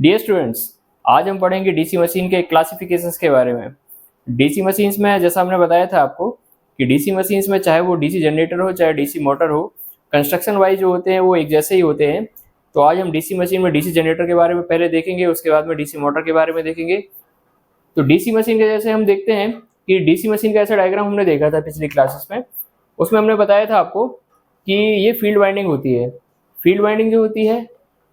Dear students, आज हम पढ़ेंगे डीसी मशीन के क्लासिफिकेशंस के बारे में। डीसी मशीन्स में जैसा हमने बताया था आपको कि डीसी मशीन्स में चाहे वो डीसी जनरेटर हो चाहे डीसी मोटर हो, कंस्ट्रक्शन वाइज जो होते हैं वो एक जैसे ही होते हैं। तो आज हम डीसी मशीन में डीसी जनरेटर के बारे में पहले देखेंगे, उसके बाद में डीसी मोटर के बारे में देखेंगे। तो डीसी मशीन के जैसे हम देखते हैं कि डीसी मशीन का ऐसा डायग्राम हमने देखा था पिछली क्लासेस में। उसमें हमने बताया था आपको कि ये फील्ड वाइंडिंग होती है। फील्ड वाइंडिंग जो होती है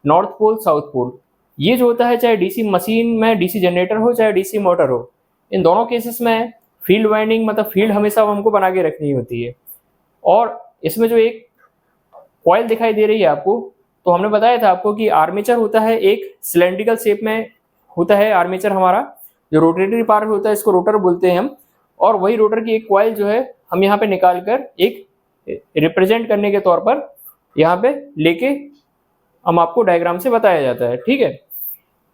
नॉर्थ पोल साउथ पोल, ये जो होता है चाहे डीसी मशीन में डीसी जनरेटर हो चाहे डीसी मोटर हो, इन दोनों केसेस में फील्ड वाइंडिंग मतलब फील्ड हमेशा हमको बना के रखनी होती है। और इसमें जो एक कॉइल दिखाई दे रही है आपको, तो हमने बताया था आपको कि आर्मेचर होता है एक सिलेंड्रिकल शेप में होता है। आर्मेचर हमारा जो रोटेटरी पार्ट होता है इसको रोटर बोलते हैं हम। और वही रोटर की एक कॉइल जो है हम यहाँ पे निकाल कर एक रिप्रेजेंट करने के तौर पर यहाँ पे लेके हम आपको डायग्राम से बताया जाता है। ठीक है,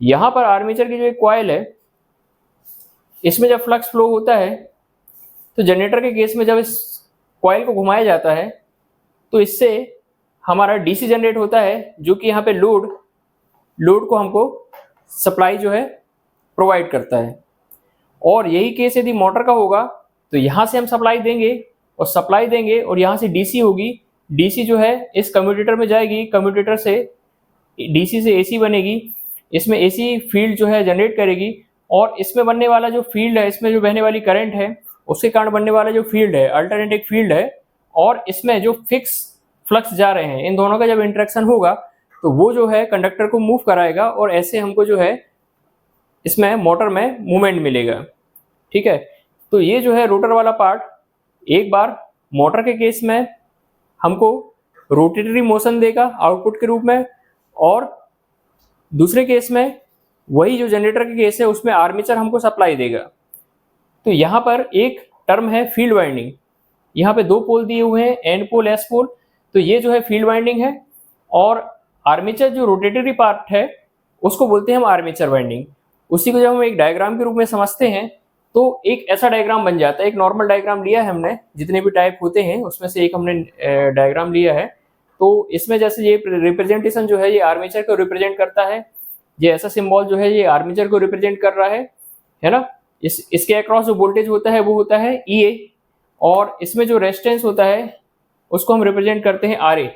यहाँ पर आर्मेचर की जो एक कॉइल है, इसमें जब फ्लक्स फ्लो होता है तो जनरेटर के केस में जब इस कॉइल को घुमाया जाता है तो इससे हमारा डीसी जनरेट होता है, जो कि यहाँ पे लोड को हमको सप्लाई जो है प्रोवाइड करता है। और यही केस यदि मोटर का होगा तो यहाँ से हम सप्लाई देंगे और यहाँ से डीसी होगी। डीसी जो है इस कम्यूटेटर में जाएगी, कम्यूटेटर से डीसी से एसी बनेगी, इसमें एसी फील्ड जो है जनरेट करेगी। और इसमें बनने वाला जो फील्ड है, इसमें जो बहने वाली करंट है, उसके कारण बनने वाला जो फील्ड है अल्टरनेटिंग फील्ड है, और इसमें जो फिक्स फ्लक्स जा रहे हैं, इन दोनों का जब इंटरेक्शन होगा तो वो जो है कंडक्टर को मूव कराएगा और ऐसे हमको जो है इसमें मोटर में मूवमेंट मिलेगा। ठीक है, तो ये जो है रोटर वाला पार्ट, एक बार मोटर के केस में हमको रोटेटरी मोशन देगा आउटपुट के रूप में, और दूसरे केस में वही जो जनरेटर के केस है उसमें आर्मेचर हमको सप्लाई देगा। तो यहाँ पर एक टर्म है फील्ड वाइंडिंग। यहाँ पे दो पोल दिए हुए हैं, एन पोल एस पोल, तो ये जो है फील्ड वाइंडिंग है। और आर्मेचर जो रोटेटरी पार्ट है उसको बोलते हैं हम आर्मेचर वाइंडिंग। उसी को जब हम एक डायग्राम के रूप में समझते हैं तो एक ऐसा डायग्राम बन जाता है। एक नॉर्मल डायग्राम लिया है हमने, जितने भी टाइप होते हैं उसमें से एक हमने डायग्राम लिया है। तो इसमें जैसे ये रिप्रेजेंटेशन जो है ये आर्मेचर को रिप्रेजेंट करता है, ये ऐसा सिंबल जो है ये आर्मेचर को रिप्रेजेंट कर रहा है ना। इसके अक्रॉस जो वोल्टेज होता है वो होता है EA, और इसमें जो रेजिस्टेंस होता है उसको हम रिप्रेजेंट करते हैं RA।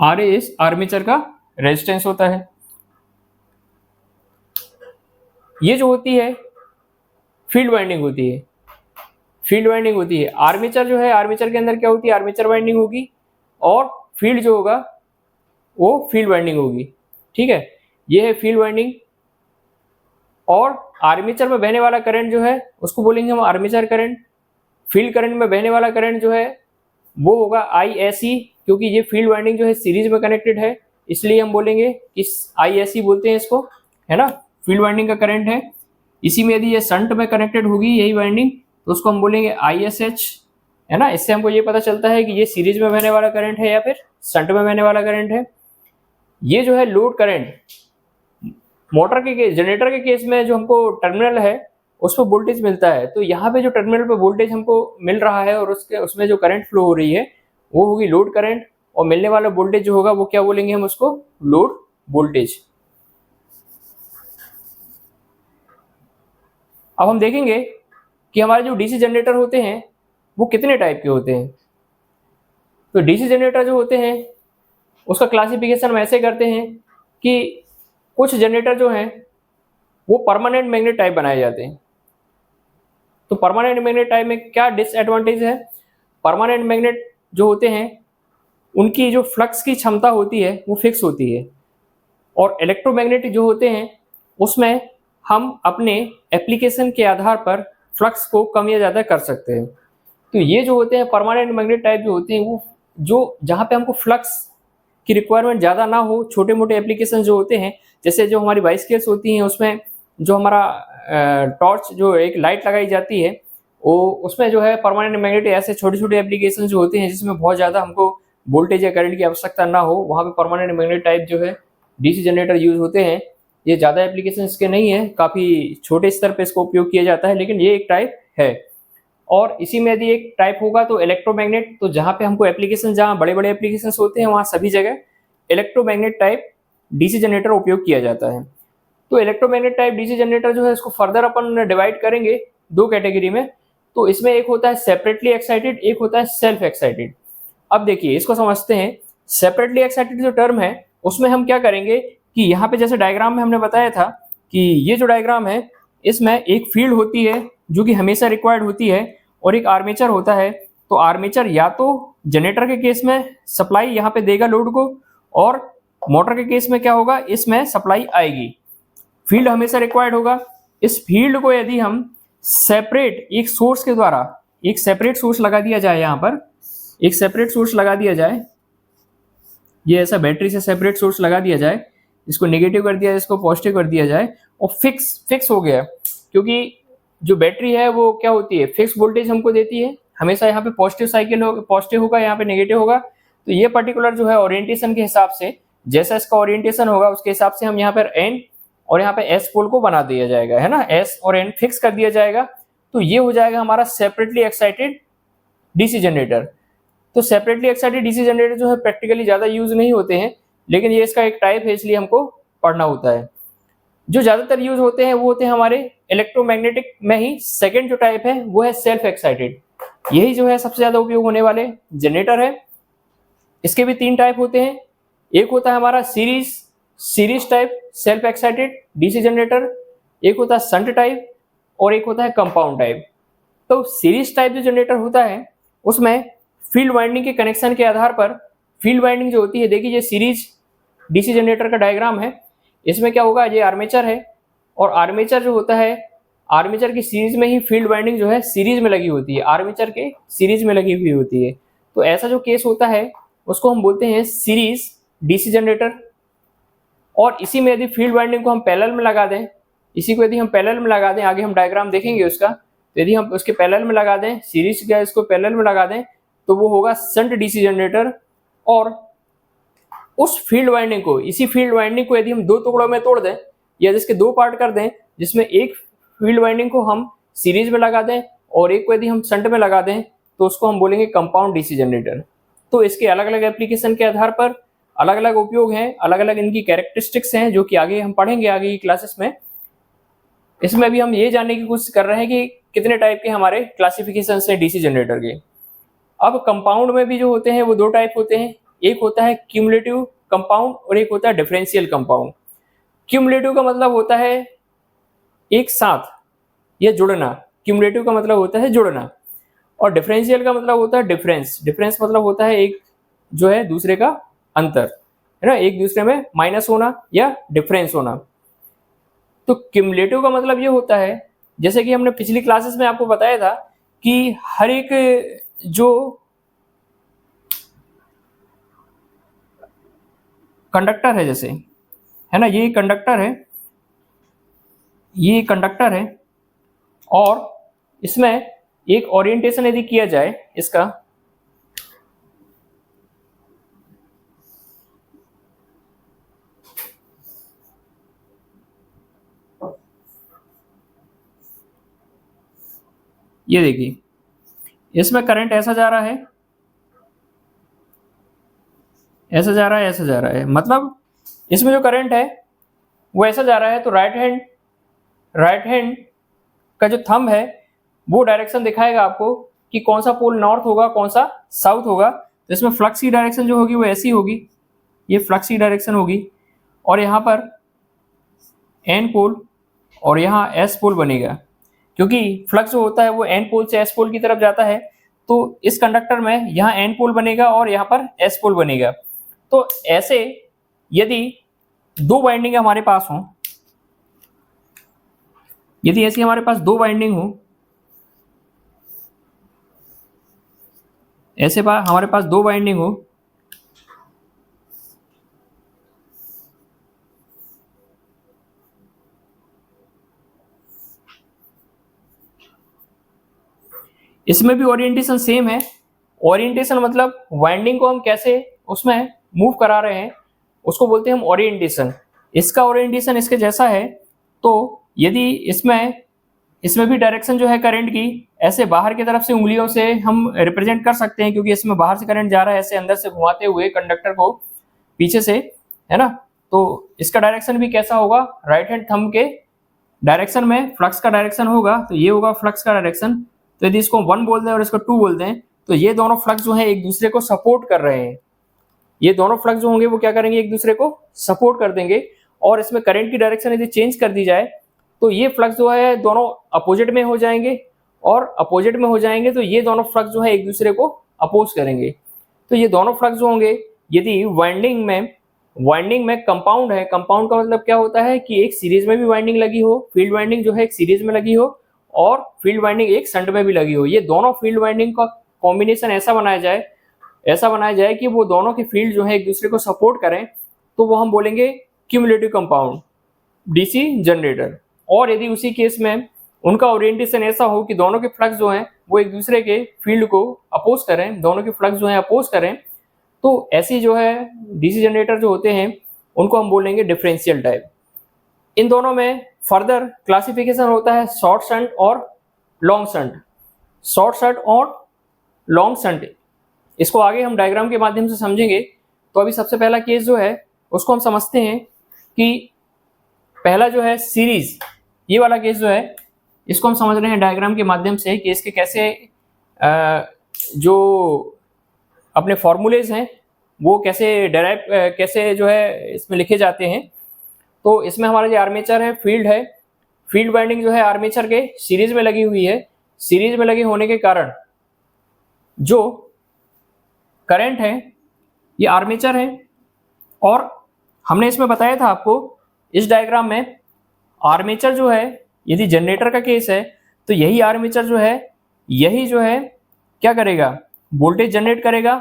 RA इस आर्मेचर का रेजिस्टेंस होता है। ये जो होती है फील्ड वाइंडिंग होती है। फील्ड वाइंडिंग होती है आर्मेचर जो है, आर्मेचर के अंदर क्या होती है, आर्मेचर वाइंडिंग होगी और फील्ड जो होगा वो फील्ड वाइंडिंग होगी। ठीक है, ये है फील्ड वाइंडिंग। और आर्मेचर में बहने वाला करंट जो है उसको बोलेंगे हम आर्मेचर करंट। फील्ड करंट में बहने वाला करंट जो है वो होगा ISE, क्योंकि ये फील्ड वाइंडिंग जो है सीरीज में कनेक्टेड है, इसलिए हम बोलेंगे इस ISE बोलते हैं इसको, है ना। फील्ड वाइंडिंग का करंट है। इसी में यदि ये शंट में कनेक्टेड होगी यही वाइंडिंग तो उसको हम बोलेंगे ISH, है ना। इससे हमको ये पता चलता है कि ये सीरीज में बहने वाला करंट है या फिर शंट में बहने वाला करंट है। ये जो है लोड करंट, मोटर के जनरेटर के केस में जो हमको टर्मिनल है उस पर वोल्टेज मिलता है, तो यहाँ पे जो टर्मिनल पे वोल्टेज हमको मिल रहा है और उसमें जो करंट फ्लो हो रही है वो होगी लोड करंट, और मिलने वाला वोल्टेज जो होगा वो क्या बोलेंगे हम उसको, लोड वोल्टेज। अब हम देखेंगे कि हमारे जो डीसी जनरेटर होते हैं वो कितने टाइप के होते हैं। तो डीसी जनरेटर जो होते हैं उसका क्लासिफिकेशन हम ऐसे करते हैं कि कुछ जनरेटर जो हैं वो परमानेंट मैग्नेट टाइप बनाए जाते हैं। तो परमानेंट मैग्नेट टाइप में क्या डिसएडवांटेज है, परमानेंट मैग्नेट जो होते हैं उनकी जो फ्लक्स की क्षमता होती है वो फिक्स होती है, और इलेक्ट्रोमैग्नेटिक जो होते हैं उसमें हम अपने एप्लीकेशन के आधार पर फ्लक्स को कम या ज़्यादा कर सकते हैं। तो ये जो होते हैं परमानेंट मैग्नेट टाइप जो होते हैं वो जो जहाँ पे हमको फ्लक्स की रिक्वायरमेंट ज़्यादा ना हो, छोटे मोटे एप्लीकेशन जो होते हैं, जैसे जो हमारी बाइसिकल्स होती हैं उसमें जो हमारा टॉर्च जो एक लाइट लगाई जाती है वो उसमें जो है परमानेंट मैग्नेट, ऐसे छोटे छोटे एप्लीकेशन जो होते हैं जिसमें बहुत ज़्यादा हमको वोल्टेज या करंट की आवश्यकता ना हो, वहाँ पे परमानेंट मैग्नेट टाइप जो है डीसी जनरेटर यूज होते हैं। ये ज़्यादा एप्लीकेशन के नहीं है, काफ़ी छोटे स्तर पे इसको उपयोग किया जाता है, लेकिन ये एक टाइप है। और इसी में यदि एक टाइप होगा तो इलेक्ट्रोमैग्नेट, तो जहाँ पे हमको एप्लीकेशन, जहाँ बड़े बड़े एप्लीकेशन होते हैं वहाँ सभी जगह इलेक्ट्रोमैग्नेट टाइप डीसी जनरेटर उपयोग किया जाता है। तो इलेक्ट्रोमैग्नेट टाइप डीसी जनरेटर जो है इसको फर्दर अपन डिवाइड करेंगे दो कैटेगरी में। तो इसमें एक होता है सेपरेटली एक्साइटेड, एक होता है सेल्फ एक्साइटेड। अब देखिए इसको समझते हैं। सेपरेटली एक्साइटेड जो टर्म है उसमें हम क्या करेंगे कि यहाँ पे जैसे डायग्राम में हमने बताया था कि ये जो डायग्राम है इसमें एक फील्ड होती है जो कि हमेशा रिक्वायर्ड होती है और एक आर्मेचर होता है। तो आर्मेचर या तो जनरेटर के केस में सप्लाई यहाँ पे देगा लोड को, और मोटर के केस में क्या होगा, इसमें सप्लाई आएगी। फील्ड हमेशा रिक्वायर्ड होगा। इस फील्ड को यदि हम सेपरेट एक सोर्स के द्वारा, एक सेपरेट सोर्स लगा दिया जाए, यहाँ पर एक सेपरेट सोर्स लगा दिया जाए, ये ऐसा बैटरी से सेपरेट सोर्स लगा दिया जाए, इसको नेगेटिव कर दिया जाए, इसको पॉजिटिव कर दिया जाए और फिक्स हो गया। क्योंकि जो बैटरी है वो क्या होती है, फिक्स वोल्टेज हमको देती है हमेशा। यहाँ पे पॉजिटिव साइकिल हो, पॉजिटिव होगा, यहाँ पे नेगेटिव होगा। तो ये पर्टिकुलर जो है ओरिएंटेशन के हिसाब से, जैसा इसका ओरिएंटेशन होगा उसके हिसाब से हम यहाँ पर एन और यहाँ पे एस पोल को बना दिया जाएगा, है ना, एस और एन फिक्स कर दिया जाएगा। तो ये हो जाएगा हमारा सेपरेटली एक्साइटेड डीसी जनरेटर। तो सेपरेटली एक्साइटेड डीसी जनरेटर जो है प्रैक्टिकली ज्यादा यूज नहीं होते हैं, लेकिन ये इसका एक टाइप है इसलिए हमको पढ़ना होता है। जो ज्यादातर यूज होते हैं वो होते हैं हमारे इलेक्ट्रोमैग्नेटिक में ही। सेकंड जो टाइप है वो है सेल्फ एक्साइटेड, यही जो है सबसे ज्यादा उपयोग होने वाले जनरेटर है। इसके भी तीन टाइप होते हैं। एक होता है हमारा series type self excited DC generator, एक होता है शंट टाइप और एक होता है कंपाउंड टाइप। तो सीरीज टाइप जो जनरेटर होता है उसमें फील्ड वाइंडिंग के कनेक्शन के आधार पर, फील्ड वाइंडिंग जो होती है, देखिए ये सीरीज डीसी जनरेटर का डायग्राम है। इसमें क्या होगा, ये आर्मेचर है और आर्मेचर जो होता है, आर्मेचर की सीरीज में ही फील्ड वाइंडिंग जो है सीरीज में लगी होती है, आर्मेचर के सीरीज में लगी हुई होती है। तो ऐसा जो केस होता है उसको हम बोलते हैं सीरीज डीसी जनरेटर। और इसी में यदि फील्ड वाइंडिंग को हम पैरेलल में लगा दें, इसी को यदि हम पैरेलल में लगा दें, आगे हम डायग्राम देखेंगे उसका, तो यदि हम उसके पैरेलल में लगा दें, सीरीज का इसको पैरेलल में लगा दें, तो वो होगा शंट डीसी जनरेटर। और उस फील्ड वाइंडिंग को, इसी फील्ड वाइंडिंग को यदि हम दो टुकड़ों में तोड़ दें या जिसके दो पार्ट कर दें, जिसमें एक फील्ड वाइंडिंग को हम सीरीज में लगा दें और एक को यदि हम शंट में लगा दें, तो उसको हम बोलेंगे कंपाउंड डीसी जनरेटर। तो इसके अलग अलग एप्लीकेशन के आधार पर अलग अलग उपयोग हैं, अलग अलग इनकी कैरेक्टरिस्टिक्स हैं, जो कि आगे हम पढ़ेंगे आगे की क्लासेस में। इसमें भी हम ये जानने की कोशिश कर रहे हैं कि कितने टाइप के हमारे क्लासिफिकेशन हैं डीसी जनरेटर के। अब कंपाउंड में भी जो होते हैं वो दो टाइप होते हैं, एक होता है क्यूमुलेटिव कंपाउंड और एक होता है डिफरेंशियल कंपाउंड। क्यूमुलेटिव का मतलब होता है एक साथ या जुड़ना, क्यूमुलेटिव का मतलब होता है जुड़ना, और डिफरेंशियल का मतलब होता है डिफरेंस। डिफरेंस मतलब होता है एक जो है दूसरे का अंतर, है ना, एक दूसरे में माइनस होना या डिफरेंस होना। तो क्यूमुलेटिव का मतलब ये होता है, जैसे कि हमने पिछली क्लासेस में आपको बताया था कि हर एक जो कंडक्टर है, जैसे, है ना, ये कंडक्टर है, ये कंडक्टर है, और इसमें एक ओरिएंटेशन यदि किया जाए इसका, ये देखिए इसमें करंट ऐसा जा रहा है, ऐसा जा रहा है, ऐसा जा रहा है, मतलब इसमें जो करंट है वो ऐसा जा रहा है। तो राइट हैंड का जो थंब है वो डायरेक्शन दिखाएगा आपको कि कौन सा पोल नॉर्थ होगा, कौन सा साउथ होगा। तो इसमें फ्लक्स की डायरेक्शन जो होगी वो ऐसी होगी, ये फ्लक्स की डायरेक्शन होगी, और यहाँ पर एन पोल और यहाँ एस पोल बनेगा, क्योंकि फ्लक्स जो होता है वो एन पोल से एस पोल की तरफ जाता है। तो इस कंडक्टर में यहाँ एन पोल बनेगा और यहाँ पर एस पोल बनेगा। तो ऐसे यदि दो वाइंडिंग हमारे पास हो, यदि ऐसी हमारे पास दो वाइंडिंग हो, ऐसे हमारे पास दो वाइंडिंग हो, इसमें भी ओरिएंटेशन सेम है। ओरिएंटेशन मतलब वाइंडिंग को हम कैसे उसमें मूव करा रहे हैं उसको बोलते हैं हम ओरिएंटेशन। इसका ओरिएंटेशन इसके जैसा है। तो यदि इसमें भी डायरेक्शन जो है करंट की ऐसे बाहर की तरफ से उंगलियों से हम रिप्रेजेंट कर सकते हैं, क्योंकि इसमें बाहर से करंट जा रहा है, ऐसे अंदर से घुमाते हुए कंडक्टर को पीछे से, है ना। तो इसका डायरेक्शन भी कैसा होगा, राइट हैंड थंब के डायरेक्शन में फ्लक्स का डायरेक्शन होगा, तो ये होगा फ्लक्स का डायरेक्शन। तो यदि इसको 1 बोल दें और इसको 2 बोल दें, तो ये दोनों फ्लक्स जो है एक दूसरे को सपोर्ट कर रहे हैं। ये दोनों फ्लक्स जो होंगे वो क्या करेंगे, एक दूसरे को सपोर्ट कर देंगे। और इसमें करंट की डायरेक्शन यदि चेंज कर दी जाए तो ये फ्लक्स जो है दोनों अपोजिट में हो जाएंगे, और अपोजिट में हो जाएंगे तो ये दोनों फ्लक्स जो है एक दूसरे को अपोज करेंगे। तो ये दोनों फ्लक्स जो होंगे, यदि वाइंडिंग में कंपाउंड है, कंपाउंड का मतलब क्या होता है कि एक सीरीज में भी वाइंडिंग लगी हो, फील्ड वाइंडिंग जो है एक सीरीज में लगी हो, और फील्ड वाइंडिंग एक शंट में भी लगी हो। ये दोनों फील्ड वाइंडिंग का कॉम्बिनेशन ऐसा बनाया जाए कि वो दोनों के फील्ड जो है एक दूसरे को सपोर्ट करें, तो वो हम बोलेंगे क्यूमुलेटिव कंपाउंड डीसी जनरेटर। और यदि उसी केस में उनका ओरिएंटेशन ऐसा हो कि दोनों के फ्लक्स जो हैं वो एक दूसरे के फील्ड को अपोज करें, दोनों के फ्लक्स जो हैं अपोज करें, तो ऐसी जो है डीसी जनरेटर जो होते हैं उनको हम बोलेंगे डिफरेंशियल टाइप। इन दोनों में फर्दर क्लासिफिकेशन होता है शॉर्ट शंट और लॉन्ग शंट। शॉर्ट शंट और लॉन्ग शंट, इसको आगे हम डायग्राम के माध्यम से समझेंगे। तो अभी सबसे पहला केस जो है उसको हम समझते हैं कि पहला जो है सीरीज, ये वाला केस जो है इसको हम समझ रहे हैं डायग्राम के माध्यम से कि इसके कैसे जो अपने फॉर्मूलेज हैं वो कैसे डेराइव कैसे जो है इसमें लिखे जाते हैं। तो इसमें हमारा जो आर्मेचर है, फील्ड वाइंडिंग जो है आर्मेचर के सीरीज में लगी हुई है। सीरीज में लगे होने के कारण जो करंट है ये आर्मेचर है, और हमने इसमें बताया था आपको इस डायग्राम में आर्मेचर जो है, यदि जनरेटर का केस है तो यही आर्मेचर जो है क्या करेगा, वोल्टेज जनरेट करेगा,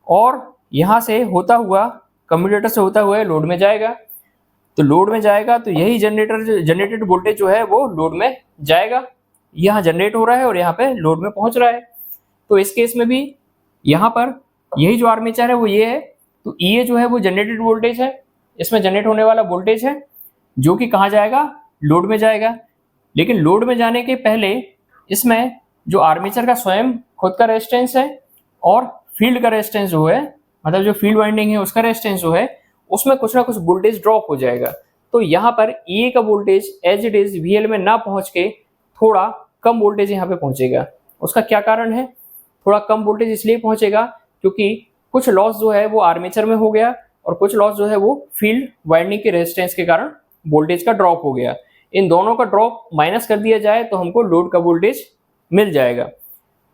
और यहाँ से होता हुआ कम्यूटेटर से होता हुआ लोड में जाएगा। तो लोड में जाएगा तो यही जनरेटेड वोल्टेज जो है वो लोड में जाएगा। यहाँ जनरेट हो रहा है और यहाँ पे लोड में पहुंच रहा है। तो इस केस में भी यहाँ पर यही जो आर्मेचर है वो ये है। तो ये जो है वो जनरेटेड वोल्टेज है, इसमें जनरेट होने वाला वोल्टेज है जो कि कहाँ जाएगा, लोड में जाएगा। लेकिन लोड में जाने के पहले इसमें जो आर्मेचर का स्वयं खुद का रेजिस्टेंस है और फील्ड का रेजिस्टेंस जो है, मतलब जो फील्ड वाइंडिंग है उसका रेजिस्टेंस जो है, उसमें कुछ ना कुछ वोल्टेज ड्रॉप हो जाएगा। तो यहाँ पर ए का voltage as it is VL में ना पहुंच के थोड़ा कम वोल्टेज यहाँ पे पहुंचेगा। उसका क्या कारण है, थोड़ा कम वोल्टेज इसलिए पहुंचेगा क्योंकि कुछ लॉस जो है वो आर्मेचर में हो गया और कुछ लॉस जो है वो फील्ड वाइंडिंग के रेजिस्टेंस के कारण वोल्टेज का ड्रॉप हो गया। इन दोनों का ड्रॉप माइनस कर दिया जाए तो हमको लोड का वोल्टेज मिल जाएगा।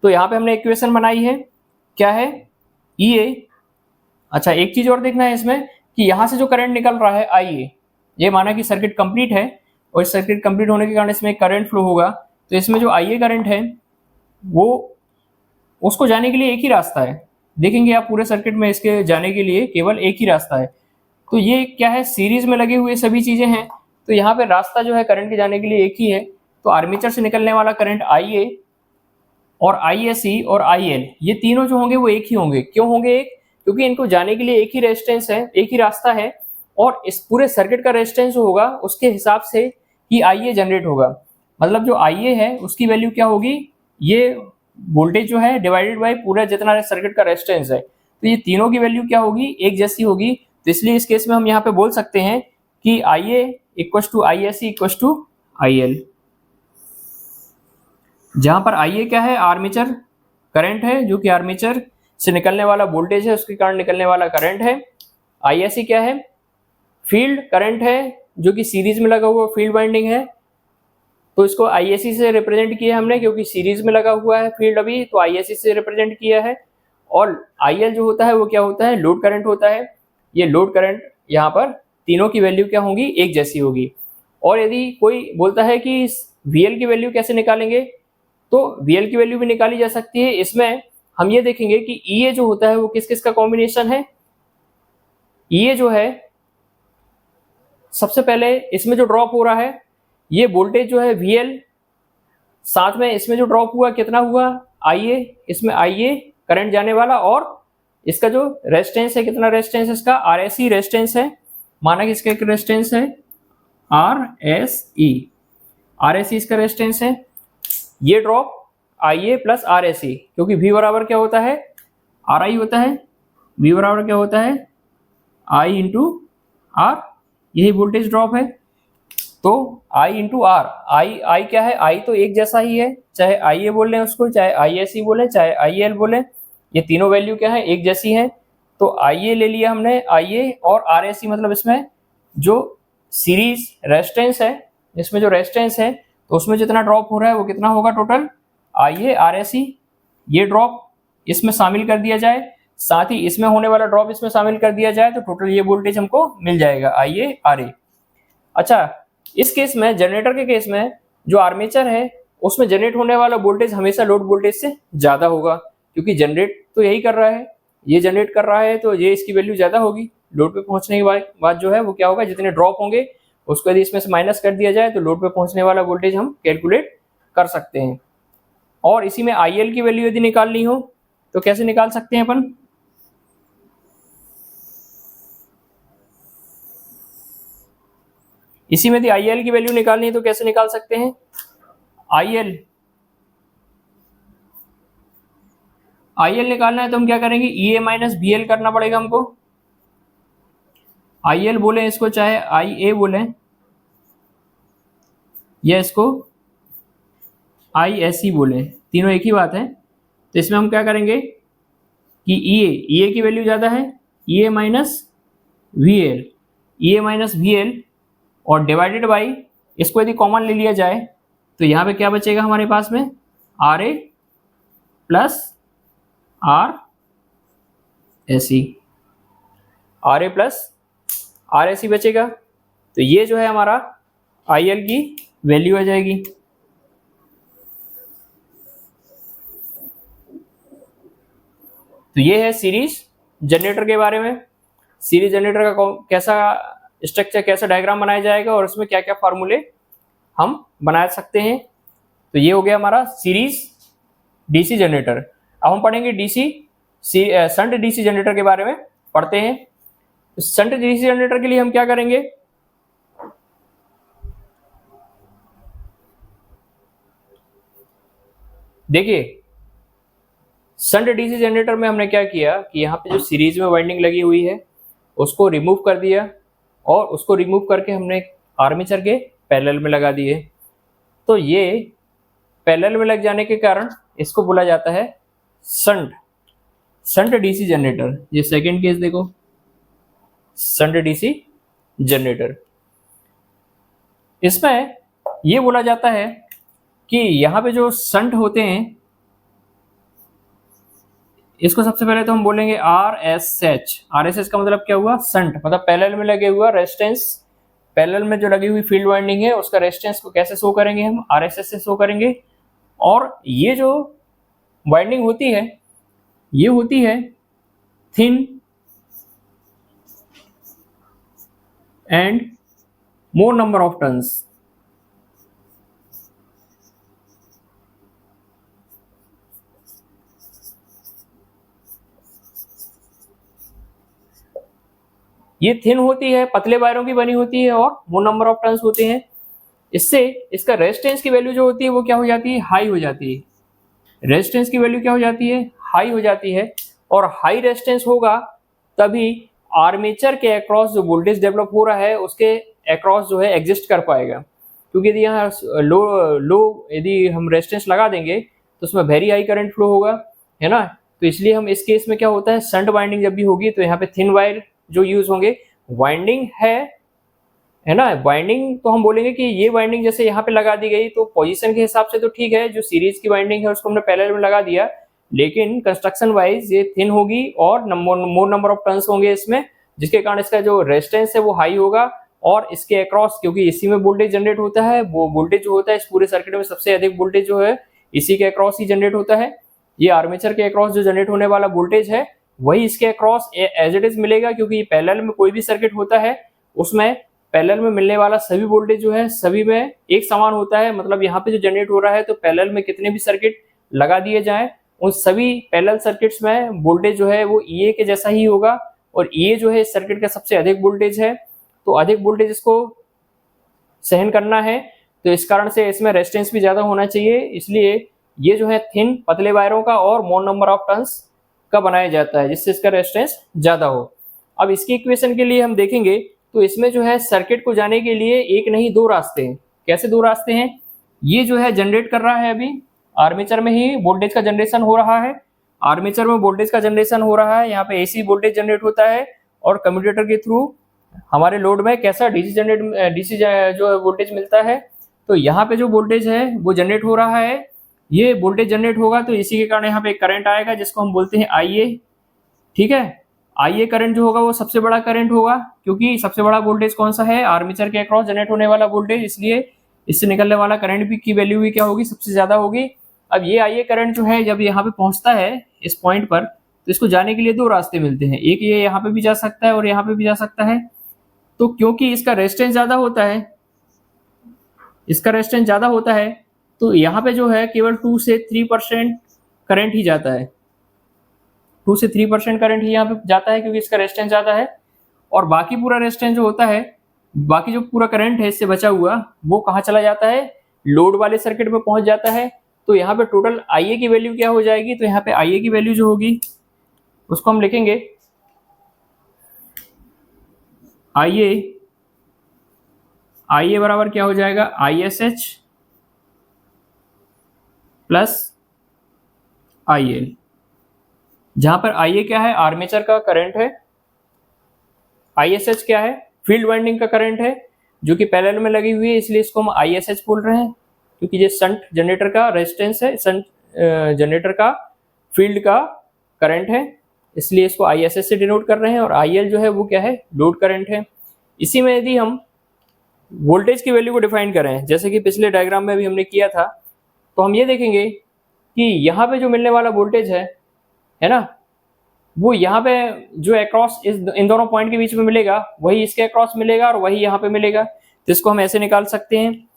तो यहाँ पे हमने इक्वेशन बनाई है, क्या है, EA। अच्छा, एक चीज और देखना है इसमें कि यहाँ से जो करंट निकल रहा है IA, ये माना कि सर्किट कंप्लीट है और इस सर्किट कंप्लीट होने के कारण इसमें करंट फ्लो होगा। तो इसमें जो IA करंट है वो उसको जाने के लिए एक ही रास्ता है। देखेंगे आप पूरे सर्किट में इसके जाने के लिए केवल एक ही रास्ता है। तो ये क्या है, सीरीज में लगे हुए सभी चीजें हैं, तो यहाँ पे रास्ता जो है करंट के जाने के लिए एक ही है। तो आर्मेचर से निकलने वाला करंट IA और ISC और IL, ये तीनों जो होंगे वो एक ही होंगे। क्यों होंगे एक, क्योंकि इनको जाने के लिए एक ही रेजिस्टेंस है, एक ही रास्ता है, और इस पूरे सर्किट का रेजिस्टेंस जो होगा उसके हिसाब से ही IA जनरेट होगा। मतलब जो IA है उसकी वैल्यू क्या होगी, ये वोल्टेज जो है डिवाइडेड बाय पूरा जितना सर्किट का रेजिस्टेंस है। तो ये तीनों की वैल्यू क्या होगी, एक जैसी होगी। तो इसलिए इस केस में हम यहाँ पे बोल सकते हैं कि IA equals to ISC equals to IL, जहां पर IA क्या है, आर्मेचर करंट है जो कि आर्मेचर से निकलने वाला वोल्टेज है, उसके कारण निकलने वाला करंट है। ISC क्या है, फील्ड करंट है जो कि सीरीज में लगा हुआ फील्ड वाइंडिंग है। तो इसको ISC से रिप्रेजेंट किया हमने क्योंकि सीरीज में लगा हुआ है फील्ड अभी, तो ISC से रिप्रेजेंट किया है। और IL जो होता है वो क्या होता है, लोड करंट होता है। ये लोड करंट यहाँ पर तीनों की वैल्यू क्या होगी, एक जैसी होगी। और यदि कोई बोलता है कि VL की वैल्यू कैसे निकालेंगे, तो VL की वैल्यू भी निकाली जा सकती है। इसमें हम ये देखेंगे कि EA जो होता है वो किस किस का कॉम्बिनेशन है। EA जो है सबसे पहले इसमें जो ड्रॉप हो रहा है ये वोल्टेज जो है VL, साथ में इसमें जो ड्रॉप हुआ कितना हुआ IA, इसमें IA करंट जाने वाला, और इसका जो रेजिस्टेंस है, कितना रेजिस्टेंस इसका, RSE रेजिस्टेंस है। माना कि इसका एक रेजिस्टेंस है RSE इसका रेजिस्टेंस है। ये ड्रॉप IA प्लस RSE, क्योंकि V बराबर क्या होता है, RI होता है, V बराबर क्या होता है I इंटू आर, यही वोल्टेज ड्रॉप है। तो I इंटू आर, आई क्या है, आई तो एक जैसा ही है, चाहे आई ए बोल लें उसको, चाहे आई एस सी बोले, चाहे आई एल बोले, ये तीनों वैल्यू क्या है, एक जैसी है। तो आई ए ले लिया हमने, आई ए और आर एस सी, मतलब इसमें जो सीरीज रेजिस्टेंस है, इसमें जो रेजिस्टेंस है तो उसमें जितना ड्रॉप हो रहा है वो कितना होगा total, I A R S C, ये ड्रॉप इसमें शामिल कर दिया जाए, साथ ही इसमें होने वाला ड्रॉप इसमें शामिल कर दिया जाए, तो टोटल ये वोल्टेज हमको मिल जाएगा आई ए आर ए। अच्छा, इस केस में, जनरेटर के केस में, जो आर्मेचर है उसमें जनरेट होने वाला वोल्टेज हमेशा लोड वोल्टेज से ज्यादा होगा, क्योंकि जनरेट तो यही कर रहा है, ये जनरेट कर रहा है, तो ये इसकी वैल्यू ज्यादा होगी। लोड पे पहुंचने के बाद जो है वो क्या होगा, जितने ड्रॉप होंगे उसको यदि इसमें से माइनस कर दिया जाए तो लोड पे पहुंचने वाला वोल्टेज हम कैलकुलेट कर सकते हैं। और इसी में आई एल की वैल्यू यदि निकालनी हो तो कैसे निकाल सकते हैं अपन, इसी में यदि आई एल की वैल्यू निकालनी है तो कैसे निकाल सकते हैं, आई एल निकालना है तो हम क्या करेंगे, ई ए माइनस बी एल करना पड़ेगा हमको। आई एल बोले इसको, चाहे आई ए बोले, या इसको आई एस सी बोले, तीनों एक ही बात है। तो इसमें हम क्या करेंगे कि ई ए की वैल्यू ज़्यादा है, ई ए माइनस वी एल, ई ए माइनस वी एल, और डिवाइडेड बाई, इसको यदि कॉमन ले लिया जाए तो यहाँ पे क्या बचेगा हमारे पास में, R A plus R S C, R A plus R S C बचेगा। तो ये जो है हमारा आई एल की वैल्यू आ जाएगी। तो ये है सीरीज जनरेटर के बारे में। सीरीज जनरेटर का कैसा स्ट्रक्चर, कैसा डायग्राम बनाया जाएगा और उसमें क्या क्या फार्मूले हम बना सकते हैं। तो ये हो गया हमारा सीरीज डीसी जनरेटर। अब हम पढ़ेंगे डीसी शंट डीसी जनरेटर के बारे में पढ़ते हैं। तो शंट डीसी जनरेटर के लिए हम क्या करेंगे, देखिए शंट डीसी जनरेटर में हमने क्या किया कि यहाँ पे जो सीरीज में वाइंडिंग लगी हुई है उसको रिमूव कर दिया, और उसको रिमूव करके हमने आर्मेचर के पैरेलल में लगा दिए। तो ये पैरेलल में लग जाने के कारण इसको बोला जाता है शंट डीसी जनरेटर। ये सेकंड केस देखो, शंट डीसी जनरेटर। इसमें ये बोला जाता है कि यहाँ पे जो शंट होते हैं, इसको सबसे पहले तो हम बोलेंगे R S H. R S H का मतलब क्या हुआ, शंट, मतलब पैरेलल में लगे हुआ रेजिस्टेंस, पैरेलल में जो लगी हुई फील्ड वाइंडिंग है उसका रेजिस्टेंस को कैसे शो करेंगे हम, आर एस एच से शो करेंगे। और ये जो वाइंडिंग होती है ये होती है thin and more number of turns. ये थिन होती है, पतले वायरों की बनी होती है और मोर नंबर ऑफ टर्न्स होते हैं। इससे इसका रेजिस्टेंस की वैल्यू जो होती है वो क्या हो जाती है, हाई हो जाती है। रेजिस्टेंस की वैल्यू क्या हो जाती है, हाई हो जाती है। और हाई रेजिस्टेंस होगा तभी आर्मेचर के अक्रॉस जो वोल्टेज डेवलप हो रहा है उसके अक्रॉस जो है एग्जिस्ट कर पाएगा। क्योंकि यदि यहाँ लो यदि हम रेजिस्टेंस लगा देंगे तो उसमें वेरी हाई करंट फ्लो होगा, है ना। तो इसलिए हम इस केस में क्या होता है, शंट वाइंडिंग जब भी होगी तो यहाँ पे थिन वायर जो यूज होंगे, वाइंडिंग है ना। वाइंडिंग तो हम बोलेंगे कि ये वाइंडिंग जैसे यहाँ पे लगा दी गई तो पोजीशन के हिसाब से तो ठीक है, जो सीरीज की वाइंडिंग है उसको हमने पैरेलल में लगा दिया, लेकिन कंस्ट्रक्शन वाइज ये थिन होगी और मोर नंबर ऑफ टर्न्स होंगे इसमें, जिसके कारण इसका जो रेजिस्टेंस है वो हाई होगा। और इसके अक्रॉस, क्योंकि इसी में वोल्टेज जनरेट होता है, वो वोल्टेज जो होता है इस पूरे सर्किट में सबसे अधिक वोल्टेज जो है इसी के अक्रॉस ही जनरेट होता है। ये आर्मेचर के अक्रॉस जो जनरेट होने वाला वोल्टेज है वही इसके अक्रॉस एज इट इज मिलेगा, क्योंकि पैरेलल में कोई भी सर्किट होता है उसमें पैरेलल में मिलने वाला सभी वोल्टेज जो है सभी में एक समान होता है। मतलब यहाँ पे जो जनरेट हो रहा है तो पैरेलल में कितने भी सर्किट लगा दिए जाएं उन सभी पैरेलल सर्किट्स में वोल्टेज जो है वो ईए के जैसा ही होगा। और ईए जो है इस सर्किट का सबसे अधिक वोल्टेज है, तो अधिक वोल्टेज इसको सहन करना है, तो इस कारण से इसमें रेजिस्टेंस भी ज्यादा होना चाहिए। इसलिए ये जो है थिन पतले वायरों का और मोर नंबर ऑफ टर्न्स का बनाया जाता है जिससे इसका रेजिस्टेंस ज्यादा हो। अब इसकी इक्वेशन के लिए हम देखेंगे तो इसमें जो है सर्किट को जाने के लिए एक नहीं दो रास्ते हैं। कैसे दो रास्ते हैं? ये जो है जनरेट कर रहा है, अभी आर्मेचर में ही वोल्टेज का जनरेशन हो रहा है, आर्मेचर में वोल्टेज का जनरेशन हो रहा है, यहाँ पे एसी वोल्टेज जनरेट होता है और कम्यूटेटर के थ्रू हमारे लोड में कैसा डीसी जो वोल्टेज मिलता है। तो यहाँ पे जो वोल्टेज है वो जनरेट हो रहा है, ये वोल्टेज जनरेट होगा तो इसी के कारण यहाँ पे एक करंट आएगा जिसको हम बोलते हैं IA। ठीक है, IA करंट जो होगा वो सबसे बड़ा करंट होगा, क्योंकि सबसे बड़ा वोल्टेज कौन सा है? आर्मेचर के अक्रॉस जनरेट होने वाला वोल्टेज, इसलिए इससे निकलने वाला करंट भी की वैल्यू भी क्या होगी? सबसे ज्यादा होगी। अब ये IA करंट जो है जब यहाँ पे पहुंचता है इस पॉइंट पर, तो इसको जाने के लिए दो रास्ते मिलते हैं, एक ये यहाँ पे भी जा सकता है और यहाँ पे भी जा सकता है। तो क्योंकि इसका रेजिस्टेंस ज्यादा होता है, इसका रेजिस्टेंस ज्यादा होता है, तो यहाँ पे जो है केवल 2 से 3% करंट ही जाता है, 2 से 3% करंट ही यहाँ पे जाता है क्योंकि इसका रेजिस्टेंस ज्यादा है। और बाकी पूरा रेजिस्टेंस जो होता है, बाकी जो पूरा करंट है इससे बचा हुआ, वो कहाँ चला जाता है? लोड वाले सर्किट में पहुंच जाता है। तो यहाँ पे टोटल IA की वैल्यू क्या हो जाएगी? तो यहाँ पे IA की वैल्यू जो होगी उसको हम लिखेंगे IA बराबर क्या हो जाएगा? ISH प्लस IL, जहां पर IA क्या है? आर्मेचर का करंट है, ISH क्या है? फील्ड वाइंडिंग का करंट है जो कि पैरेलल में लगी हुई है, इसलिए इसको हम ISH बोल रहे हैं, क्योंकि ये शंट जनरेटर का रेजिस्टेंस है, शंट जनरेटर का फील्ड का करंट है, इसलिए इसको ISH से डिनोट कर रहे हैं। और IL जो है वो क्या है? लोड करंट है। इसी में यदि हम वोल्टेज की वैल्यू को डिफाइन करें, जैसे कि पिछले डायग्राम में भी हमने किया था, तो हम ये देखेंगे कि यहाँ पे जो मिलने वाला वोल्टेज है ना, वो यहाँ पे जो अक्रॉस इन दोनों पॉइंट के बीच में मिलेगा वही इसके अक्रॉस मिलेगा और वही यहाँ पे मिलेगा। तो इसको हम ऐसे निकाल सकते हैं,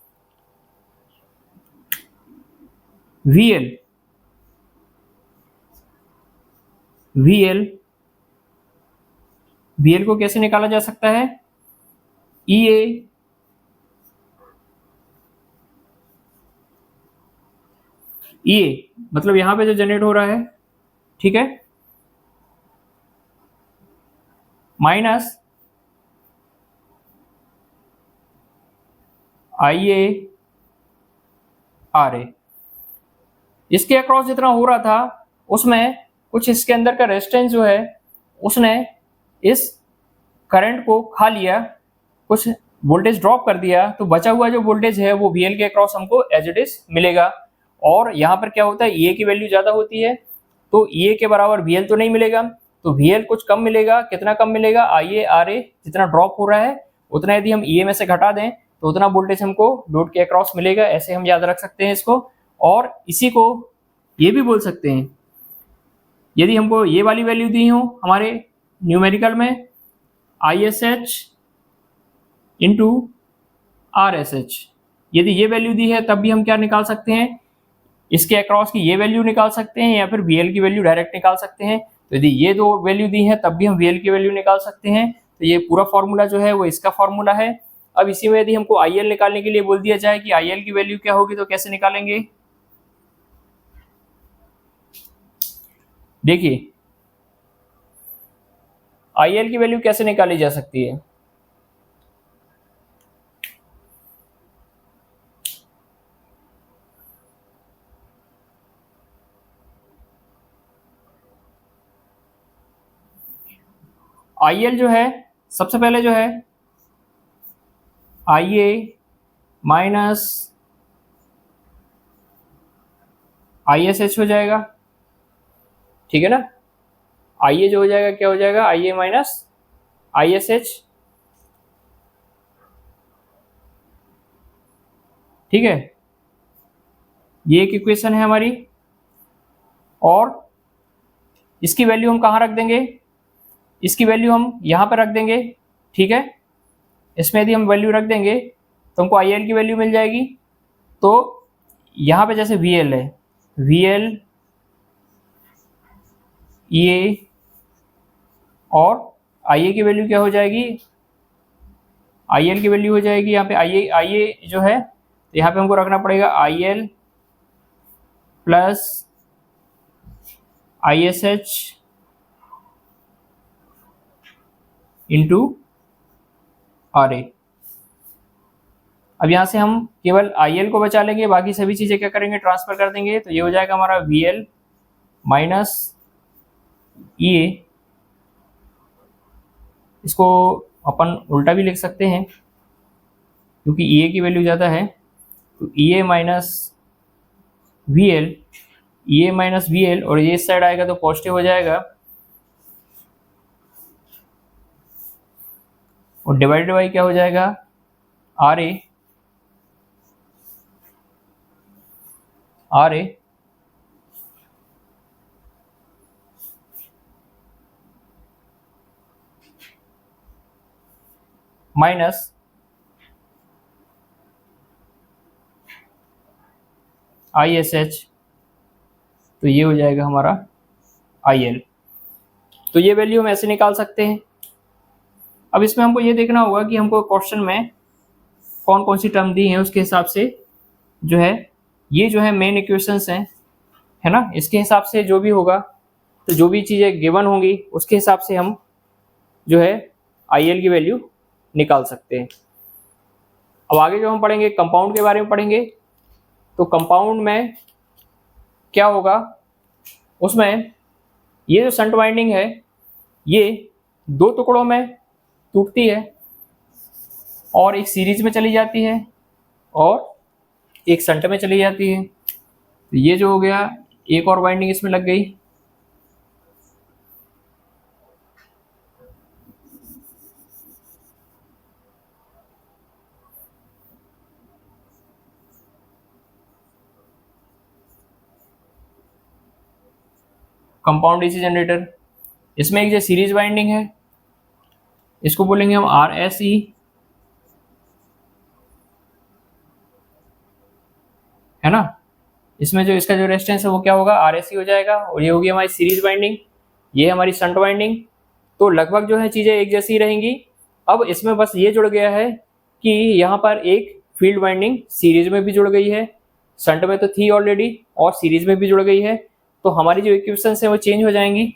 VL को कैसे निकाला जा सकता है? EA मतलब यहाँ पे जो जनरेट हो रहा है, ठीक है, माइनस IARA। इसके अक्रॉस जितना हो रहा था उसमें कुछ इसके अंदर का रेजिस्टेंस जो है उसने इस करंट को खा लिया, कुछ वोल्टेज ड्रॉप कर दिया, तो बचा हुआ जो वोल्टेज है वो VL के अक्रॉस हमको एज इट इज मिलेगा। और यहाँ पर क्या होता है? EA की वैल्यू ज्यादा होती है, तो EA के बराबर VL तो नहीं मिलेगा, तो VL कुछ कम मिलेगा। कितना कम मिलेगा? IARA जितना ड्रॉप हो रहा है उतना यदि हम EA में से घटा दें तो उतना वोल्टेज हमको लोड के अक्रॉस मिलेगा। ऐसे हम याद रख सकते हैं इसको। और इसी को ये भी बोल सकते हैं, यदि हमको ये वाली वैल्यू दी हो हमारे न्यूमेरिकल में, ISH इंटू RSH, यदि ये वैल्यू दी है तब भी हम क्या निकाल सकते हैं? इसके अक्रॉस की ये वैल्यू निकाल सकते हैं या फिर VL की वैल्यू डायरेक्ट निकाल सकते हैं। तो यदि ये दो वैल्यू दी है तब भी हम VL की वैल्यू निकाल सकते हैं। तो ये पूरा फॉर्मूला जो है वो इसका फॉर्मूला है। अब इसी में यदि हमको IL निकालने के लिए बोल दिया जाए कि IL की वैल्यू क्या होगी, तो कैसे निकालेंगे? देखिए IL की वैल्यू कैसे निकाली जा सकती है? IL जो है सबसे पहले जो है IA माइनस ISH हो जाएगा, ठीक है ना। IA जो हो जाएगा क्या हो जाएगा? IA माइनस ISH, ठीक है, ये एक इक्वेशन है हमारी। और इसकी वैल्यू हम कहाँ रख देंगे? इसकी वैल्यू हम यहाँ पर रख देंगे, ठीक है। इसमें यदि हम वैल्यू रख देंगे तो हमको IL की वैल्यू मिल जाएगी। तो यहाँ पे जैसे VL है, VL EA और IA की वैल्यू क्या हो जाएगी? IL की वैल्यू हो जाएगी यहाँ पे IA जो है, तो यहाँ पे हमको रखना पड़ेगा IL plus ISH into R A. अब यहाँ से हम केवल आई एल को बचा लेंगे, बाकी सभी चीज़ें क्या करेंगे, ट्रांसफर कर देंगे। तो ये हो जाएगा हमारा वी एल माइनस ई ए। इसको अपन उल्टा भी लिख सकते हैं क्योंकि ई ए की वैल्यू ज़्यादा है। तो ई ए माइनस वी एल, ई ए माइनस वी एल, और ये इस साइड आएगा तो पॉजिटिव हो जाएगा, और डिवाइडेड बाई क्या हो जाएगा, R A, R A minus I S H. तो ये हो जाएगा हमारा आई एल। तो ये वैल्यू हम ऐसे निकाल सकते हैं। अब इसमें हमको ये देखना होगा कि हमको क्वेश्चन में कौन कौन सी टर्म दी है, उसके हिसाब से जो है ये जो है मेन इक्वेशंस हैं, है ना, इसके हिसाब से जो भी होगा, तो जो भी चीज़ें गिवन होंगी उसके हिसाब से हम जो है आई एल की वैल्यू निकाल सकते हैं। अब आगे जो हम पढ़ेंगे कंपाउंड के बारे में पढ़ेंगे। तो कंपाउंड में क्या होगा, उसमें ये जो शंट वाइंडिंग है ये दो टुकड़ों में टूटती है, और एक सीरीज में चली जाती है और एक शंट में चली जाती है। तो ये जो हो गया, एक और वाइंडिंग इसमें लग गई। कंपाउंड डीसी जनरेटर, इसमें एक जो सीरीज वाइंडिंग है इसको बोलेंगे हम आर एस ई, है ना। इसमें जो इसका जो रेजिस्टेंस है वो क्या होगा, आर एस ई हो जाएगा, और ये होगी हमारी सीरीज वाइंडिंग, ये हमारी शंट वाइंडिंग। तो लगभग जो है चीज़ें एक जैसी रहेंगी। अब इसमें बस ये जुड़ गया है कि यहाँ पर एक फील्ड वाइंडिंग सीरीज में भी जुड़ गई है, शंट में तो थी ऑलरेडी और सीरीज में भी जुड़ गई है। तो हमारी जो इक्वेशंस है वो चेंज हो जाएंगी।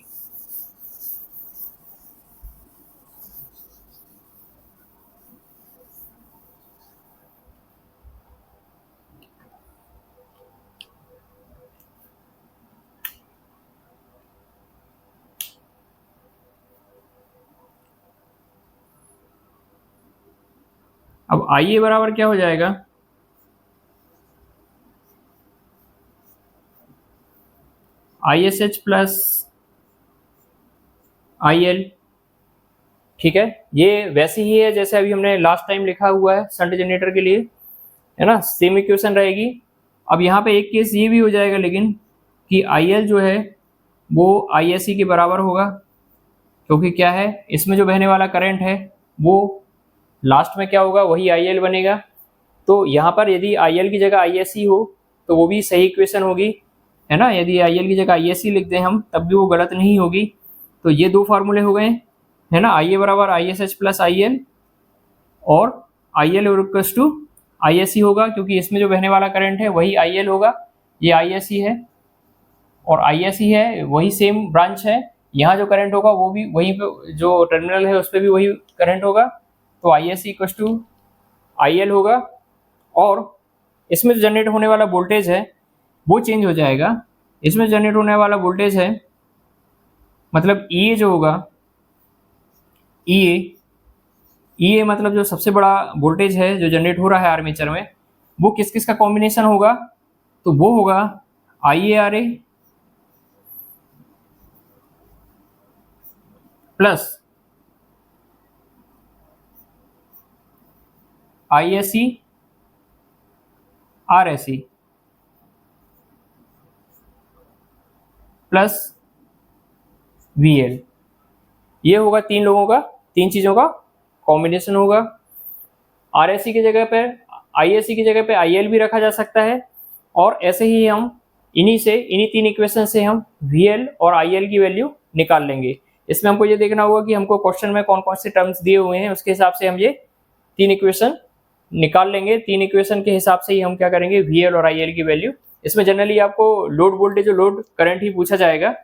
अब आई ए बराबर क्या हो जाएगा, आई S H plus I L. ठीक है, ये वैसे ही है जैसे अभी हमने लास्ट टाइम लिखा हुआ है शंट जनरेटर के लिए, है ना, सेम इक्वेशन रहेगी। अब यहाँ पे एक केस ये भी हो जाएगा लेकिन कि आई एल जो है वो आई एस सी के बराबर होगा, क्योंकि क्या है, इसमें जो बहने वाला करंट है वो लास्ट में क्या होगा, वही आई एल बनेगा। तो यहाँ पर यदि आई एल की जगह आई एस सी हो तो वो भी सही इक्वेशन होगी, है ना। यदि आई एल की जगह आई एस सी लिख दें हम तब भी वो गलत नहीं होगी। तो ये दो फार्मूले हो गए, है ना, आई ए बराबर I S H plus I L, और I L equals to I S C होगा, क्योंकि इसमें जो बहने वाला करंट है वही आई एल होगा, ये आई एस सी है और आई एस सी है, वही सेम ब्रांच है। यहाँ जो करंट होगा वो भी वहीं पे, जो टर्मिनल है उस पर भी वही करंट होगा। तो I S C equals to I L होगा, और इसमें जो जनरेट होने वाला वोल्टेज है वो चेंज हो जाएगा। इसमें जनरेट होने वाला वोल्टेज है, मतलब ई ए जो होगा, ई ए मतलब जो सबसे बड़ा वोल्टेज है जो जनरेट हो रहा है आर्मेचर में, वो किस किस का कॉम्बिनेशन होगा, तो वो होगा I A R A plus I S C R S E plus V L. ये होगा तीन लोगों का, तीन चीज़ों का कॉम्बिनेशन होगा। आर एस सी की जगह पे आई एस सी की जगह पे आई एल भी रखा जा सकता है, और ऐसे ही हम इन्हीं तीन इक्वेशन से हम वी एल और आई एल की वैल्यू निकाल लेंगे। इसमें हमको ये देखना होगा कि हमको क्वेश्चन में कौन कौन से टर्म्स दिए हुए हैं, उसके हिसाब से हम ये तीन इक्वेशन निकाल लेंगे। तीन इक्वेशन के हिसाब से ही हम क्या करेंगे, वी एल और आई एल की वैल्यू। इसमें जनरली आपको लोड वोल्टेज और लोड करंट ही पूछा जाएगा,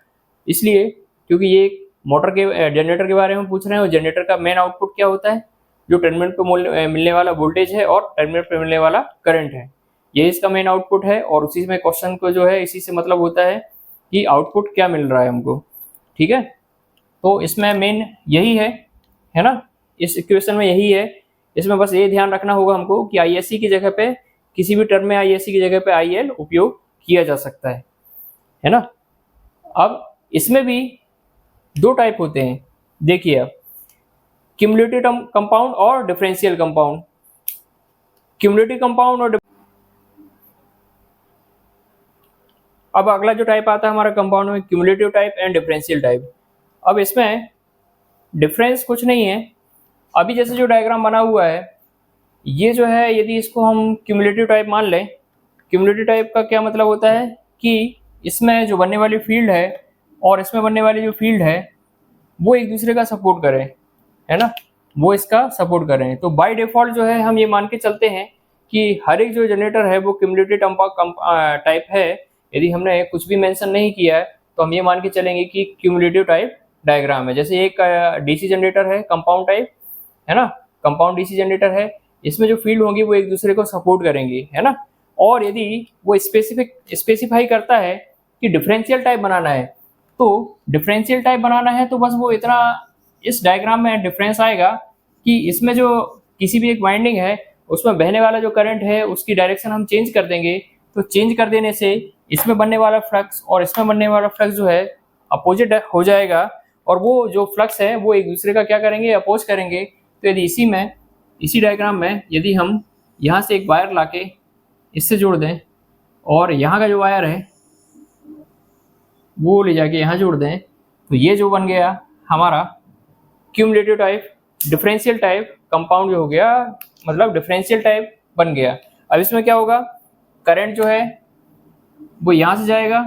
इसलिए क्योंकि ये मोटर के जनरेटर के बारे में पूछ रहे हैं, और जनरेटर का मेन आउटपुट क्या होता है, जो टर्मिनल पे मिलने वाला वोल्टेज है और टर्मिनल पे मिलने वाला करंट है, ये इसका मेन आउटपुट है। और उसी में क्वेश्चन को जो है इसी से मतलब होता है कि आउटपुट क्या मिल रहा है हमको, ठीक है। तो इसमें मेन यही है ना, इस इक्वेशन में यही है। इसमें बस ये ध्यान रखना होगा हमको कि ISC की जगह पे, किसी भी टर्म में ISC की जगह पे IL उपयोग किया जा सकता है ना। अब इसमें भी दो टाइप होते हैं, देखिए अब, क्यूमुलेटिव कंपाउंड और डिफरेंशियल कंपाउंड। क्यूमुलेटिव कंपाउंड और अब अगला जो टाइप आता है हमारा कंपाउंड में, cumulative type and differential type. अब इसमें डिफरेंस कुछ नहीं है, अभी जैसे जो डायग्राम बना हुआ है ये जो है, यदि इसको हम क्यूमुलेटिव टाइप मान लें, क्यूमुलेटिव टाइप का क्या मतलब होता है कि इसमें जो बनने वाली फील्ड है और इसमें बनने वाली जो फील्ड है वो एक दूसरे का सपोर्ट करें, है ना, वो इसका सपोर्ट करें। तो बाय डिफॉल्ट जो है हम ये मान के चलते हैं कि हर एक जो जनरेटर है वो क्यूमुलेटिव टाइप है। यदि हमने कुछ भी मेंशन नहीं किया है तो हम ये मान के चलेंगे कि क्यूमुलेटिव टाइप डायग्राम है। जैसे एक डीसी जनरेटर है कंपाउंड टाइप, है ना, कंपाउंड डीसी जनरेटर है, इसमें जो फील्ड होंगी वो एक दूसरे को सपोर्ट करेंगी, है ना। और यदि वो स्पेसिफाई करता है कि डिफरेंशियल टाइप बनाना है, तो डिफरेंशियल टाइप बनाना है तो बस वो इतना इस डायग्राम में डिफरेंस आएगा कि इसमें जो किसी भी एक वाइंडिंग है उसमें बहने वाला जो करंट है उसकी डायरेक्शन हम चेंज कर देंगे। तो चेंज कर देने से इसमें बनने वाला फ्लक्स और इसमें बनने वाला फ्लक्स जो है अपोजिट हो जाएगा, और वो जो फ्लक्स है वो एक दूसरे का क्या करेंगे, अपोज करेंगे। तो यदि इसी डायग्राम में यदि हम यहाँ से एक वायर लाके इससे जोड़ दें और यहाँ का जो वायर है वो ले जाके यहाँ जोड़ दें, तो ये जो बन गया हमारा cumulative type differential type compound जो हो गया, मतलब डिफरेंशियल टाइप बन गया। अब इसमें क्या होगा, करंट जो है वो यहाँ से जाएगा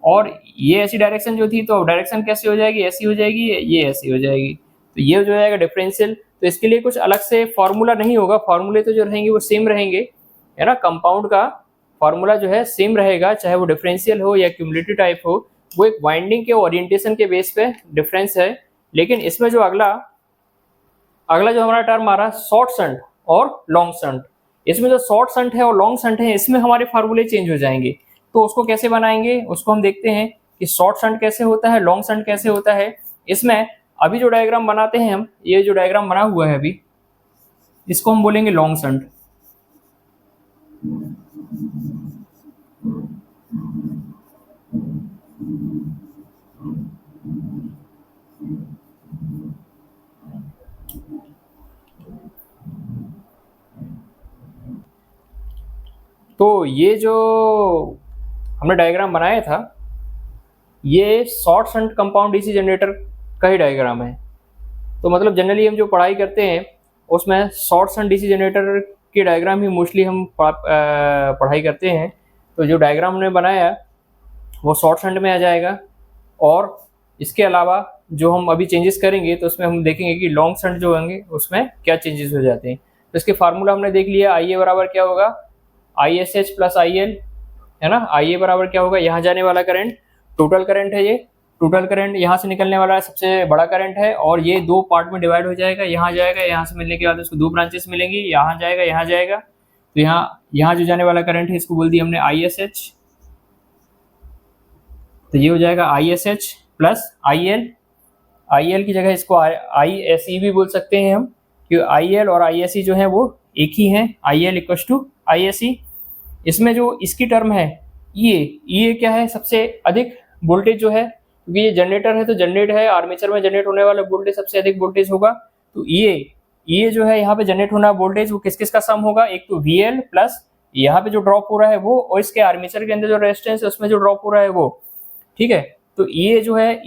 और ये ऐसी डायरेक्शन जो थी तो डायरेक्शन कैसी हो जाएगी, ऐसी हो जाएगी, ये ऐसी हो जाएगी, तो ये जो जाएगा डिफरेंशियल। तो इसके लिए कुछ अलग से फॉर्मूला नहीं होगा, फॉर्मूले तो जो रहेंगे वो सेम रहेंगे, है ना। कंपाउंड का फॉर्मूला जो है सेम रहेगा, चाहे वो डिफरेंशियल हो या क्यूमुलेटिव टाइप हो, वो एक वाइंडिंग के ओरिएंटेशन के बेस पे डिफरेंस है। लेकिन इसमें जो अगला जो हमारा टर्म आ रहा है शॉर्ट शंट और लॉन्ग शंट, इसमें जो शॉर्ट शंट है और लॉन्ग शंट है इसमें हमारे फार्मूले चेंज हो जाएंगे। तो उसको कैसे बनाएंगे, उसको हम देखते हैं कि शॉर्ट शंट कैसे होता है, लॉन्ग शंट कैसे होता है। इसमें अभी जो डायग्राम बनाते हैं हम, ये जो डायग्राम बना हुआ है अभी, इसको हम बोलेंगे लॉन्ग शंट। तो ये जो हमने डायग्राम बनाया था ये short shunt compound DC generator का ही डायग्राम है। तो मतलब जनरली हम जो पढ़ाई करते हैं उसमें शॉर्ट शंट डीसी जनरेटर के डायग्राम ही मोस्टली हम पढ़ाई करते हैं। तो जो डायग्राम हमने बनाया वो शॉर्ट शंट में आ जाएगा, और इसके अलावा जो हम अभी चेंजेस करेंगे तो उसमें हम देखेंगे कि लॉन्ग शंट जो होंगे उसमें क्या चेंजेस हो जाते हैं। तो इसके फार्मूला हमने देख लिया, IA बराबर क्या होगा, ISH प्लस IL, है ना। IA बराबर क्या होगा, यहाँ जाने वाला करंट टोटल करंट है, ये टोटल करंट यहाँ से निकलने वाला सबसे बड़ा करंट है, और ये दो पार्ट में डिवाइड हो जाएगा, यहाँ जाएगा, यहाँ से मिलने के बाद उसको दो ब्रांचेस मिलेंगी, यहाँ जाएगा, यहाँ जाएगा। तो यहाँ जो जाने वाला करंट है इसको बोल दिया हमने ISH, तो ये हो जाएगा ISH प्लस IL की जगह इसको ISE भी बोल सकते हैं हम, क्योंकि IL और ISE जो है वो एक ही हैं, IL इक्वल टू ISE। इसमें जो इसकी टर्म है ये क्या है, सबसे अधिक वोल्टेज जो है, क्योंकि ये जनरेटर है तो जनरेट है, आर्मेचर में जनरेट होने वाला वोल्टेज सबसे अधिक वोल्टेज होगा। तो ये जो है यहाँ पे जनरेट होना वोल्टेज वो किस का सम होगा, एक तो VL प्लस यहाँ पे जो ड्रॉप हो रहा है वो, और इसके आर्मेचर के अंदर जो रेजिस्टेंस है उसमें जो ड्रॉप हो रहा है वो, ठीक है। तो ये जो है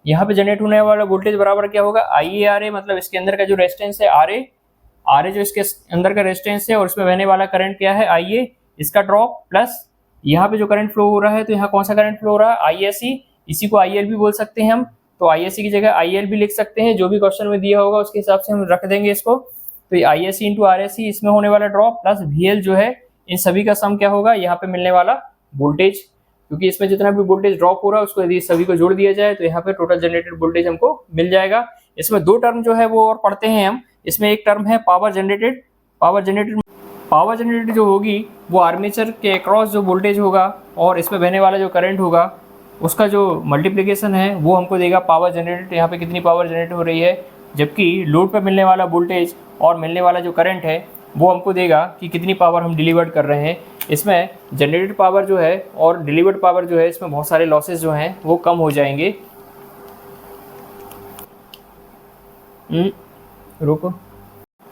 यहाँ पे जनरेट होने वाला वोल्टेज बराबर क्या होगा, IARA, मतलब इसके अंदर का जो रेजिस्टेंस है RA जो इसके अंदर का रेजिस्टेंस है, और इसमें बहने वाला करंट क्या है IA, इसका ड्रॉप, प्लस यहाँ पे जो करंट फ्लो हो रहा है, तो यहाँ कौन सा करंट फ्लो हो रहा है, ISE, इसी को IL भी बोल सकते हैं हम। तो ISE की जगह IL भी लिख सकते हैं, जो भी क्वेश्चन में दिया होगा उसके हिसाब से हम रख देंगे इसको। तो ये ISE इंटू RSE, इसमें होने वाला ड्रॉप, प्लस VL जो है, इन सभी का सम क्या होगा, यहाँ पे मिलने वाला वोल्टेज। क्योंकि इसमें जितना भी वोल्टेज ड्रॉप हो रहा है उसको यदि सभी को जोड़ दिया जाए तो यहाँ पे टोटल जनरेटेड वोल्टेज हमको मिल जाएगा। इसमें दो टर्म जो है वो और पढ़ते हैं हम। इसमें एक टर्म है पावर जनरेटेड। पावर जनरेटेड जो होगी वो आर्मेचर के अक्रॉस जो वोल्टेज होगा और इसमें बहने वाला जो करंट होगा उसका जो मल्टीप्लिकेशन है वो हमको देगा पावर जनरेटेड। यहाँ पे कितनी पावर जनरेट हो रही है, जबकि लोड पर मिलने वाला वोल्टेज और मिलने वाला जो करंट है वो हमको देगा कि कितनी पावर हम डिलीवर्ड कर रहे हैं। इसमें जनरेटेड पावर जो है और डिलीवर्ड पावर जो है इसमें बहुत सारे लॉसेस जो हैं वो कम हो जाएंगे। रुको,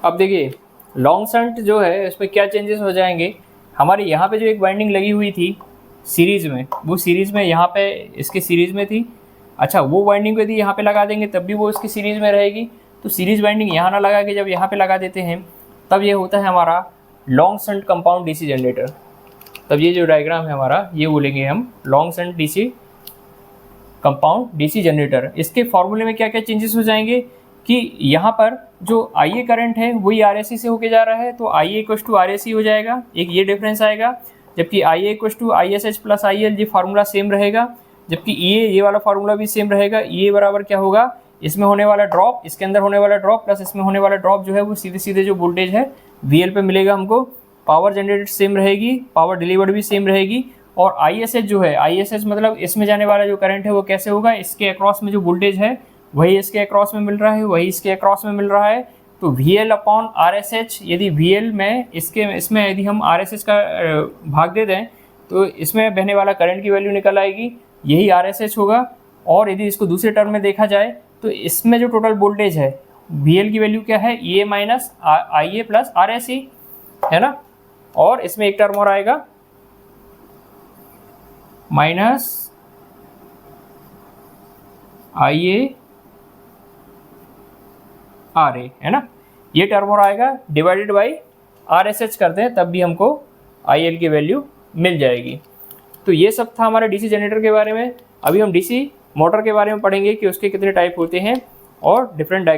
अब देखिए लॉन्ग शंट जो है इसमें क्या चेंजेस हो जाएंगे। हमारे यहाँ पे जो एक वाइंडिंग लगी हुई थी सीरीज़ में, वो सीरीज़ में यहाँ पे इसके सीरीज़ में थी। अच्छा, वो वाइंडिंग को यदि यहाँ पे लगा देंगे तब भी वो इसकी सीरीज़ में रहेगी। तो सीरीज़ वाइंडिंग यहाँ ना लगा के जब यहाँ पे लगा देते हैं तब ये होता है हमारा long shunt compound DC generator. तब ये जो डायग्राम है हमारा ये बोलेंगे हम long shunt DC compound DC generator. इसके फॉर्मूले में क्या क्या चेंजेस हो जाएंगे कि यहाँ पर जो IA करंट है वही RAC से होके जा रहा है, तो IA = RAC हो जाएगा, एक ये डिफरेंस आएगा। जबकि IA = ISH + IL ये फार्मूला सेम रहेगा, जबकि EA ये वाला फार्मूला भी सेम रहेगा। EA बराबर क्या होगा, इसमें होने वाला ड्रॉप, इसके अंदर होने वाला ड्रॉप प्लस इसमें होने वाला ड्रॉप जो है वो सीधे सीधे जो वोल्टेज है VL पे मिलेगा हमको। पावर जनरेटेड सेम रहेगी, पावर डिलीवर्ड भी सेम रहेगी। और ISH जो है, ISH मतलब इसमें जाने वाला जो करंट है वो कैसे होगा, इसके अक्रॉस में जो वोल्टेज है वही इसके अक्रॉस में मिल रहा है, वही इसके अक्रॉस में मिल रहा है। तो VL/RSH, यदि VL में इसमें यदि हम RSH का भाग दे दें तो इसमें बहने वाला करंट की वैल्यू निकल आएगी, यही RSH होगा। और यदि इसको दूसरे टर्म में देखा जाए तो इसमें जो टोटल वोल्टेज है VL की वैल्यू क्या है, EA - IA + RAC है ना। और इसमें एक टर्म और आएगा -IA RA है ना, ये टर्म और आएगा, डिवाइडेड बाई RSH करते हैं तब भी हमको IL की वैल्यू मिल जाएगी। तो ये सब था हमारे DC जनरेटर के बारे में। अभी हम DC मोटर के बारे में पढ़ेंगे कि उसके कितने टाइप होते हैं और डिफरेंट डायग्राम